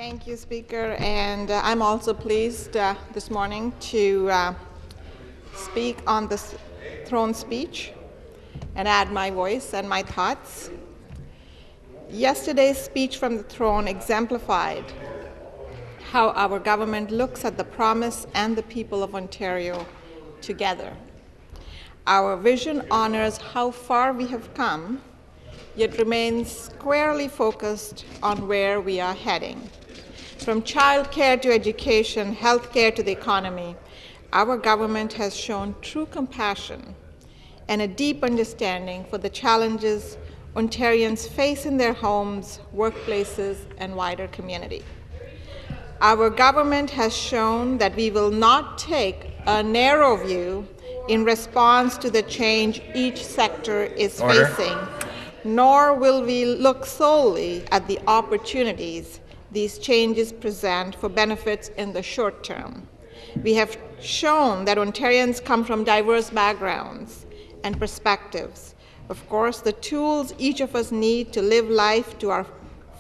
Thank you, Speaker, and I'm also pleased this morning to speak on this throne speech and add my voice and my thoughts. Yesterday's speech from the throne exemplified how our government looks at the promise and the people of Ontario together. Our vision honors how far we have come, yet remains squarely focused on where we are heading. From childcare to education, healthcare to the economy, our government has shown true compassion and a deep understanding for the challenges Ontarians face in their homes, workplaces, and wider community. Our government has shown that we will not take a narrow view in response to the change each sector is facing, nor will we look solely at the opportunities these changes present for benefits in the short term. We have shown that Ontarians come from diverse backgrounds and perspectives. Of course, the tools each of us need to live life to our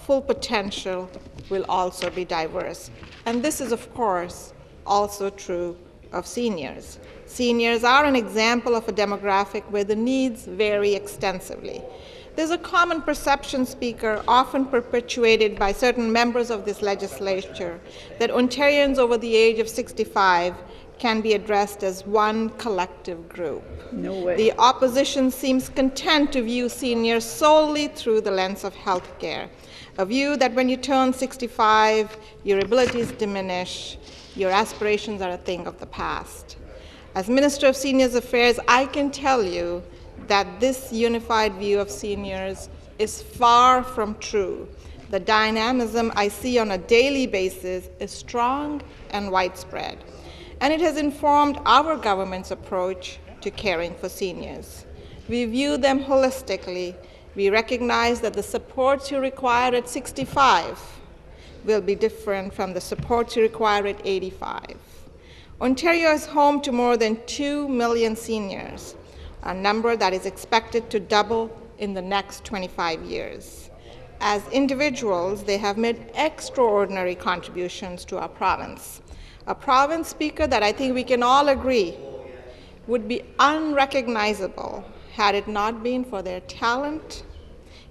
full potential will also be diverse. And this is, of course, also true of seniors. Seniors are an example of a demographic where the needs vary extensively. There's a common perception, Speaker, often perpetuated by certain members of this legislature, that Ontarians over the age of 65 can be addressed as one collective group. No way. The opposition seems content to view seniors solely through the lens of health care, a view that when you turn 65, your abilities diminish, your aspirations are a thing of the past. As Minister of Seniors Affairs, I can tell you that this unified view of seniors is far from true. The dynamism I see on a daily basis is strong and widespread, and it has informed our government's approach to caring for seniors. We view them holistically. We recognize that the supports you require at 65 will be different from the supports you require at 85. Ontario is home to more than 2 million seniors, a number that is expected to double in the next 25 years. As individuals, they have made extraordinary contributions to our province. A province, Speaker, that I think we can all agree would be unrecognizable had it not been for their talent,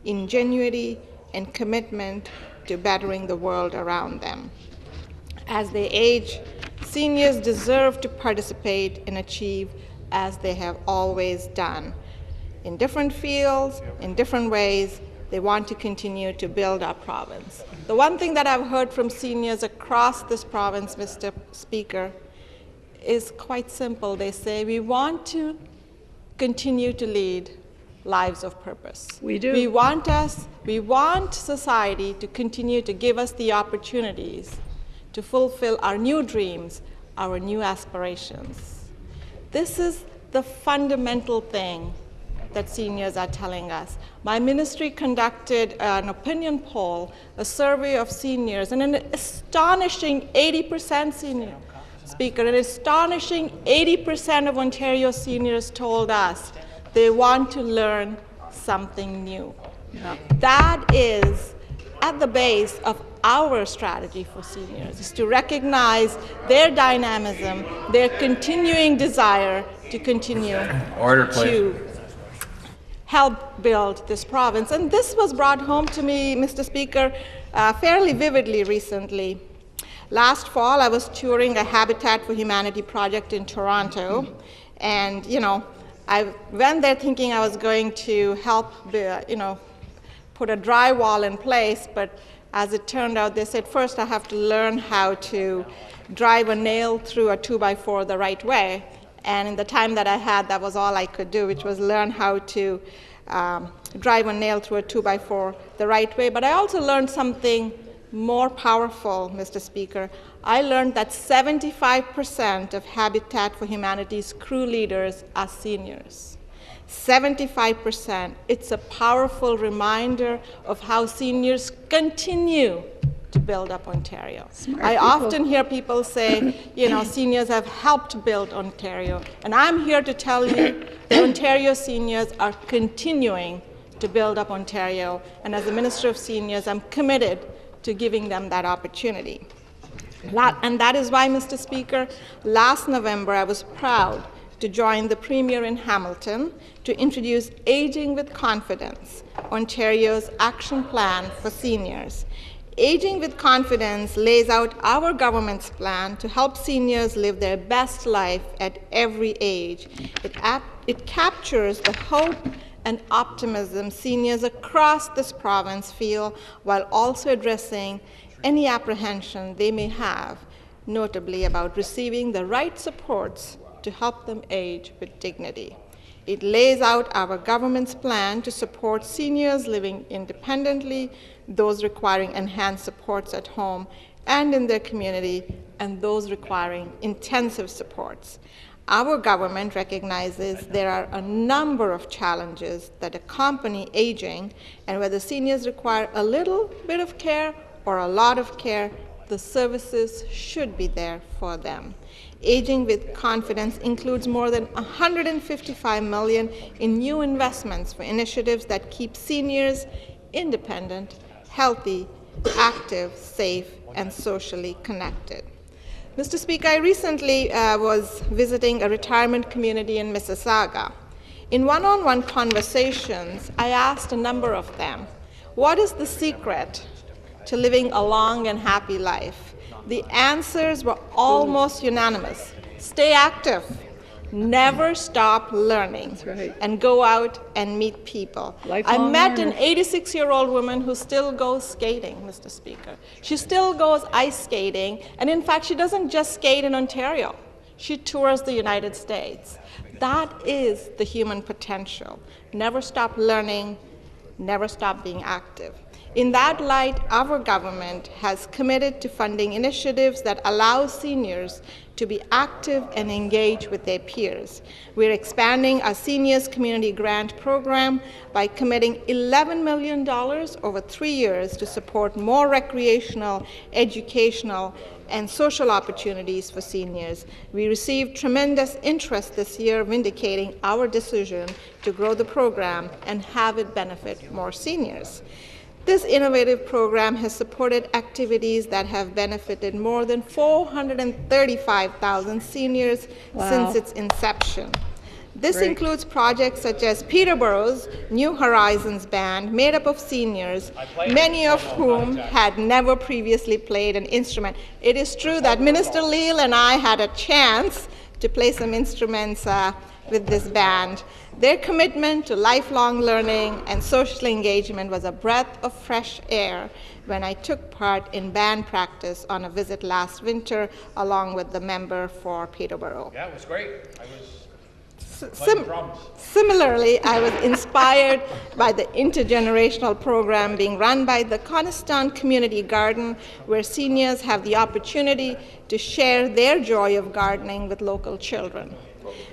ingenuity, and commitment to bettering the world around them. As they age, seniors deserve to participate and achieve as they have always done. In different fields, in different ways, they want to continue to build our province. The one thing that I've heard from seniors across this province, Mr. Speaker, is quite simple. They say, we want to continue to lead lives of purpose. We do. We want society to continue to give us the opportunities to fulfill our new dreams, our new aspirations. This is the fundamental thing that seniors are telling us. My ministry conducted an opinion poll, a survey of seniors, and an astonishing 80% senior, Speaker, an astonishing 80% of Ontario seniors told us they want to learn something new. Yeah. That is at the base of our strategy for seniors, is to recognize their dynamism, their continuing desire to continue to help build this province. And this was brought home to me, Mr. Speaker, fairly vividly recently. Last fall, I was touring a Habitat for Humanity project in Toronto, and I went there thinking I was going to help put a drywall in place, but as it turned out, they said, first I have to learn how to drive a nail through a 2x4 the right way. And in the time that I had, that was all I could do, which was learn how to drive a nail through a 2x4 the right way. But I also learned something more powerful, Mr. Speaker. I learned that 75% of Habitat for Humanity's crew leaders are seniors. 75%. It's a powerful reminder of how seniors continue to build up Ontario. I often hear people say, seniors have helped build Ontario. And I'm here to tell you that Ontario seniors are continuing to build up Ontario. And as the Minister of Seniors, I'm committed to giving them that opportunity. And that is why, Mr. Speaker, last November I was proud to join the Premier in Hamilton to introduce Aging with Confidence, Ontario's action plan for seniors. Aging with Confidence lays out our government's plan to help seniors live their best life at every age. It captures the hope and optimism seniors across this province feel, while also addressing any apprehension they may have, notably about receiving the right supports to help them age with dignity. It lays out our government's plan to support seniors living independently, those requiring enhanced supports at home and in their community, and those requiring intensive supports. Our government recognizes there are a number of challenges that accompany aging, and whether seniors require a little bit of care or a lot of care, the services should be there for them. Aging with Confidence includes more than $155 million in new investments for initiatives that keep seniors independent, healthy, active, safe, and socially connected. Mr. Speaker, I recently was visiting a retirement community in Mississauga. In one-on-one conversations, I asked a number of them, what is the secret to living a long and happy life? The answers were almost unanimous. Stay active, never stop learning, and go out and meet people. I met an 86-year-old woman who still goes skating, Mr. Speaker. She still goes ice skating, and in fact, she doesn't just skate in Ontario. She tours the United States. That is the human potential. Never stop learning, never stop being active. In that light, our government has committed to funding initiatives that allow seniors to be active and engage with their peers. We're expanding our Seniors Community Grant Program by committing $11 million over 3 years to support more recreational, educational, and social opportunities for seniors. We received tremendous interest this year, vindicating our decision to grow the program and have it benefit more seniors. This innovative program has supported activities that have benefited more than 435,000 seniors since its inception. This includes projects such as Peterborough's New Horizons Band, made up of seniors, many of whom had never previously played an instrument. It is true that Minister Leal and I had a chance to play some instruments with this band. Their commitment to lifelong learning and social engagement was a breath of fresh air when I took part in band practice on a visit last winter along with the member for Peterborough. Yeah, it was great. I was playing drums. Similarly, I was inspired by the intergenerational program being run by the Coniston Community Garden, where seniors have the opportunity to share their joy of gardening with local children.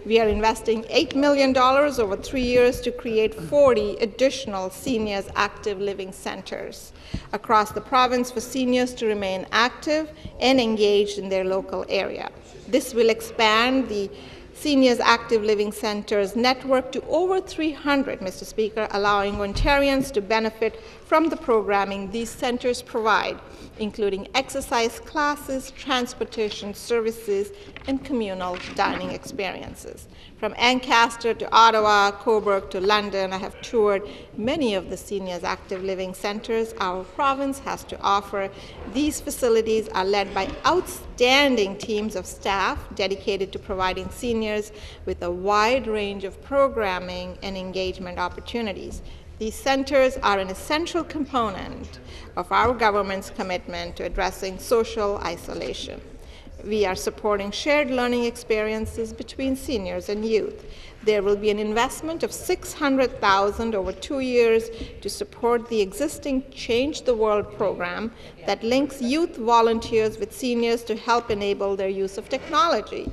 We are investing $8 million over 3 years to create 40 additional seniors active living centers across the province for seniors to remain active and engaged in their local area. This will expand the Seniors Active Living Centers network to over 300, Mr. Speaker, allowing Ontarians to benefit from the programming these centers provide, including exercise classes, transportation services, and communal dining experiences. From Ancaster to Ottawa, Cobourg to London, I have toured many of the Seniors Active Living Centers our province has to offer. These facilities are led by outstanding teams of staff dedicated to providing seniors with a wide range of programming and engagement opportunities. These centers are an essential component of our government's commitment to addressing social isolation. We are supporting shared learning experiences between seniors and youth. There will be an investment of $600,000 over 2 years to support the existing Change the World program that links youth volunteers with seniors to help enable their use of technology.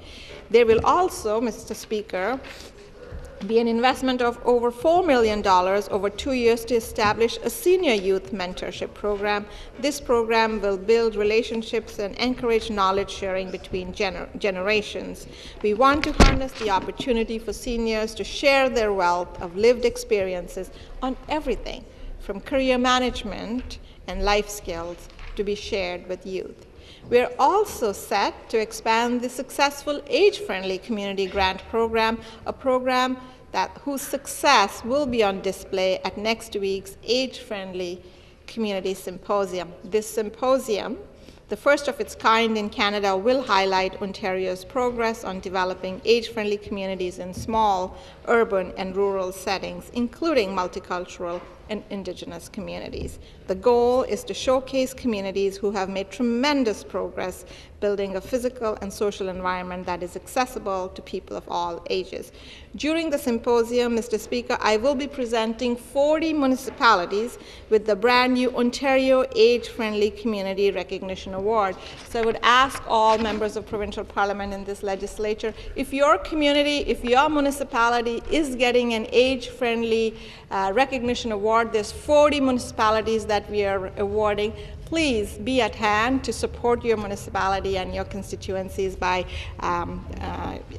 There will also, Mr. Speaker, be an investment of over $4 million over 2 years to establish a senior youth mentorship program. This program will build relationships and encourage knowledge sharing between generations. We want to harness the opportunity for seniors to share their wealth of lived experiences on everything from career management and life skills to be shared with youth. We're also set to expand the successful age-friendly community grant program, a program whose success will be on display at next week's Age-Friendly Community Symposium. This symposium, the first of its kind in Canada, will highlight Ontario's progress on developing age-friendly communities in small, urban, and rural settings, including multicultural and Indigenous communities. The goal is to showcase communities who have made tremendous progress building a physical and social environment that is accessible to people of all ages. During the symposium, Mr. Speaker, I will be presenting 40 municipalities with the brand new Ontario Age-Friendly Community Recognition Award. So I would ask all members of provincial parliament in this legislature, if your community, if your municipality is getting an age-friendly recognition award, there's 40 municipalities that we are awarding. Please be at hand to support your municipality and your constituencies by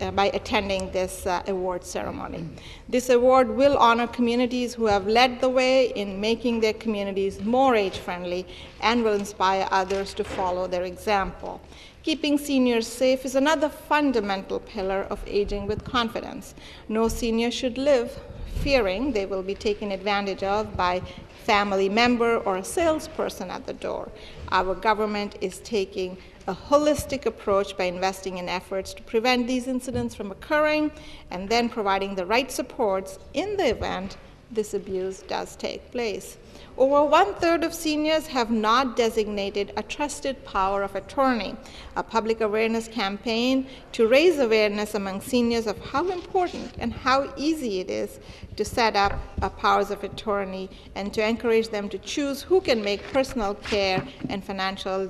attending this award ceremony. This award will honor communities who have led the way in making their communities more age-friendly and will inspire others to follow their example. Keeping seniors safe is another fundamental pillar of aging with confidence. No senior should live fearing they will be taken advantage of by family member or a salesperson at the door. Our government is taking a holistic approach by investing in efforts to prevent these incidents from occurring and then providing the right supports in the event this abuse does take place. Over 1/3 of seniors have not designated a trusted power of attorney, a public awareness campaign to raise awareness among seniors of how important and how easy it is to set up powers of attorney and to encourage them to choose who can make personal care and financial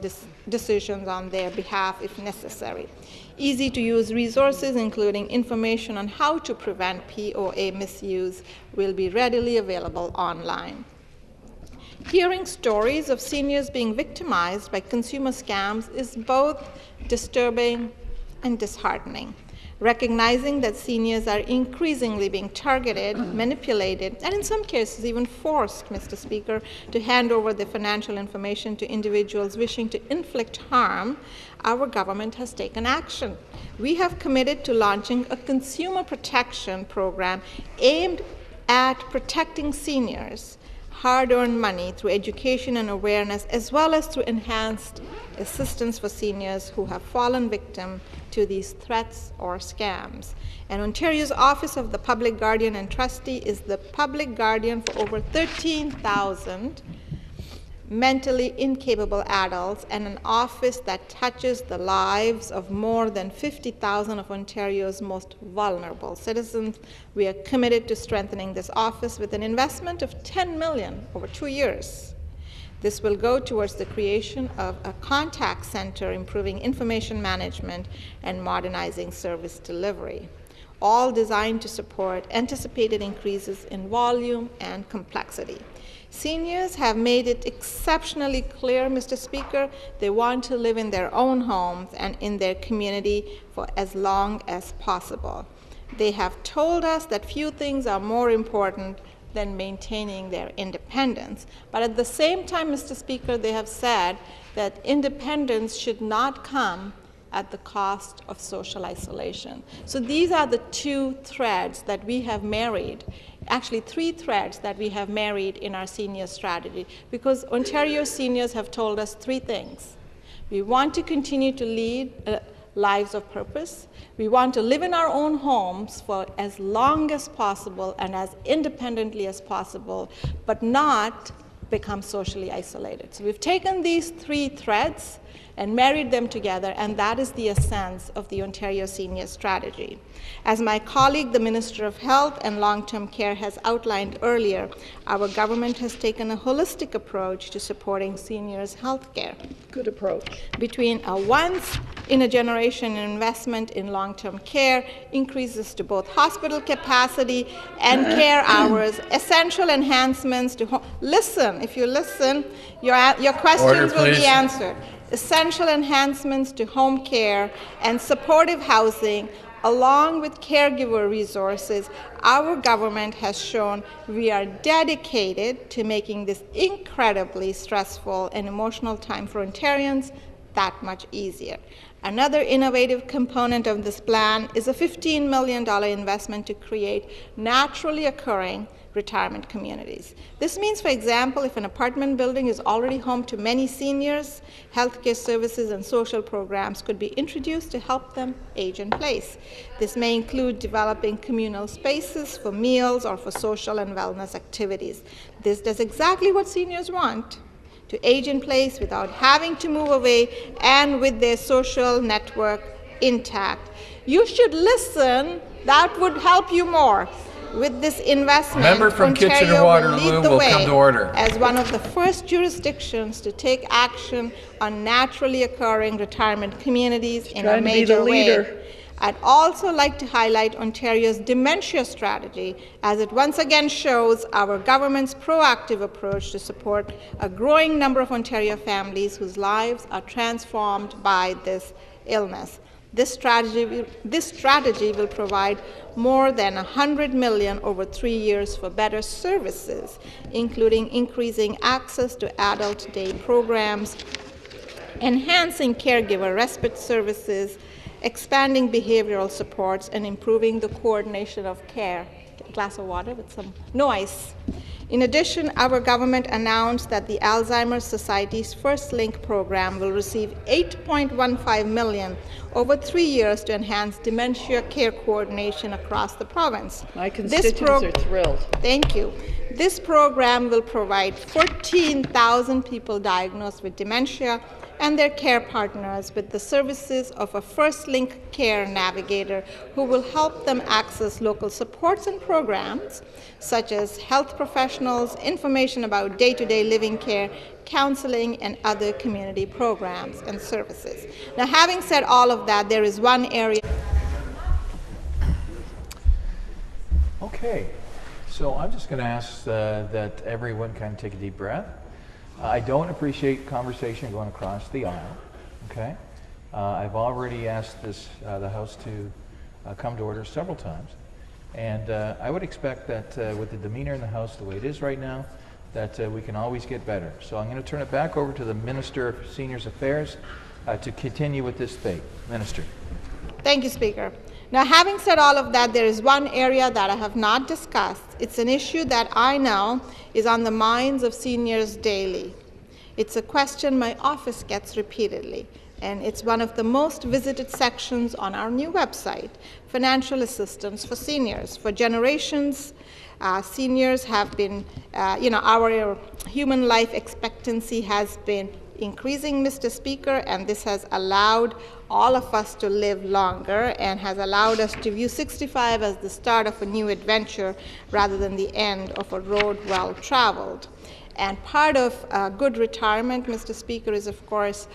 decisions on their behalf if necessary. Easy to use resources, including information on how to prevent POA misuse, will be readily available online. Hearing stories of seniors being victimized by consumer scams is both disturbing and disheartening. Recognizing that seniors are increasingly being targeted, manipulated, and in some cases even forced, Mr. Speaker, to hand over their financial information to individuals wishing to inflict harm, our government has taken action. We have committed to launching a consumer protection program aimed at protecting seniors' hard-earned money through education and awareness, as well as through enhanced assistance for seniors who have fallen victim to these threats or scams. And Ontario's Office of the Public Guardian and Trustee is the public guardian for over 13,000 mentally incapable adults, and an office that touches the lives of more than 50,000 of Ontario's most vulnerable citizens. We are committed to strengthening this office with an investment of $10 million over 2 years. This will go towards the creation of a contact center, improving information management, and modernizing service delivery, all designed to support anticipated increases in volume and complexity. Seniors have made it exceptionally clear, Mr. Speaker, they want to live in their own homes and in their community for as long as possible. They have told us that few things are more important than maintaining their independence. But at the same time, Mr. Speaker, they have said that independence should not come at the cost of social isolation. So these are the two threads that we have married, actually 3 threads that we have married in our senior strategy, because Ontario seniors have told us 3 things. We want to continue to lead lives of purpose. We want to live in our own homes for as long as possible and as independently as possible, but not become socially isolated. So we've taken these 3 threads and married them together, and that is the essence of the Ontario Senior Strategy. As my colleague, the Minister of Health and Long-Term Care, has outlined earlier, our government has taken a holistic approach to supporting seniors' health care. Good approach. Between a once-in-a-generation investment in long-term care, increases to both hospital capacity and care hours, essential enhancements to home. Listen, if you listen, your questions will be answered. Essential enhancements to home care and supportive housing, Along with caregiver resources, our government has shown we are dedicated to making this incredibly stressful and emotional time for Ontarians that much easier. Another innovative component of this plan is a $15 million investment to create naturally occurring retirement communities. This means, for example, if an apartment building is already home to many seniors, healthcare services and social programs could be introduced to help them age in place. This may include developing communal spaces for meals or for social and wellness activities. This does exactly what seniors want: to age in place without having to move away and with their social network intact. You should listen. That would help you more. With this investment, Member from Ontario Kitchener-Waterloo will lead the will way come to order. as one of the first jurisdictions to take action on naturally occurring retirement communities in a major way. I'd also like to highlight Ontario's dementia strategy, as it once again shows our government's proactive approach to support a growing number of Ontario families whose lives are transformed by this illness. This strategy will provide more than $100 million over 3 years for better services, including increasing access to adult day programs, enhancing caregiver respite services, expanding behavioral supports, and improving the coordination of care. Get a glass of water with some ice. In addition, our government announced that the Alzheimer's Society's First Link program will receive $8.15 million over 3 years to enhance dementia care coordination across the province. My constituents are thrilled. Thank you. This program will provide 14,000 people diagnosed with dementia and their care partners with the services of a First Link care navigator who will help them access local supports and programs such as health professionals, information about day-to-day living care, counseling, and other community programs and services. Now, having said all of that, there is one area. Okay, so I'm just going to ask that everyone kind of take a deep breath. I don't appreciate conversation going across the aisle, okay? I've already asked the House to come to order several times, and I would expect that with the demeanor in the House the way it is right now, that we can always get better. So I'm going to turn it back over to the Minister of Seniors Affairs to continue with this debate. Minister. Thank you, Speaker. Now, having said all of that, there is one area that I have not discussed. It's an issue that I know is on the minds of seniors daily. It's a question my office gets repeatedly, and it's one of the most visited sections on our new website, Financial Assistance for Seniors. For generations, seniors have been, our human life expectancy has been increasing, Mr. Speaker, and this has allowed all of us to live longer and has allowed us to view 65 as the start of a new adventure rather than the end of a road well traveled. And part of good retirement, Mr. Speaker, is of course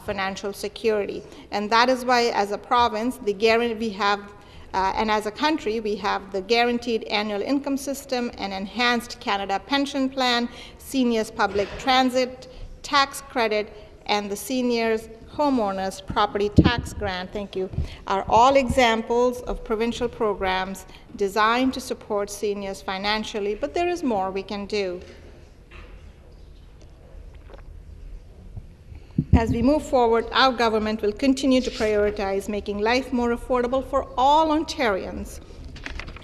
financial security. And that is why as a province, and as a country, we have the Guaranteed Annual Income System, an Enhanced Canada Pension Plan, Seniors Public Transit Tax Credit, and the Seniors Homeowners Property Tax Grant, thank you, are all examples of provincial programs designed to support seniors financially, but there is more we can do. As we move forward, our government will continue to prioritize making life more affordable for all Ontarians,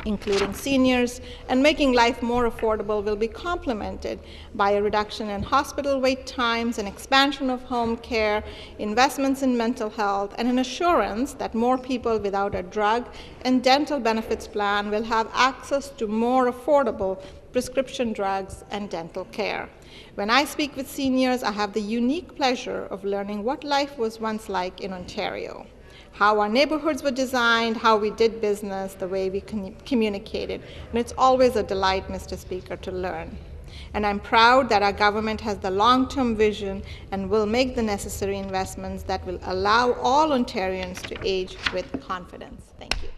including seniors, and making life more affordable will be complemented by a reduction in hospital wait times, an expansion of home care, investments in mental health, and an assurance that more people without a drug and dental benefits plan will have access to more affordable prescription drugs and dental care. When I speak with seniors, I have the unique pleasure of learning what life was once like in Ontario, how our neighborhoods were designed, how we did business, the way we communicated. And it's always a delight, Mr. Speaker, to learn. And I'm proud that our government has the long-term vision and will make the necessary investments that will allow all Ontarians to age with confidence. Thank you.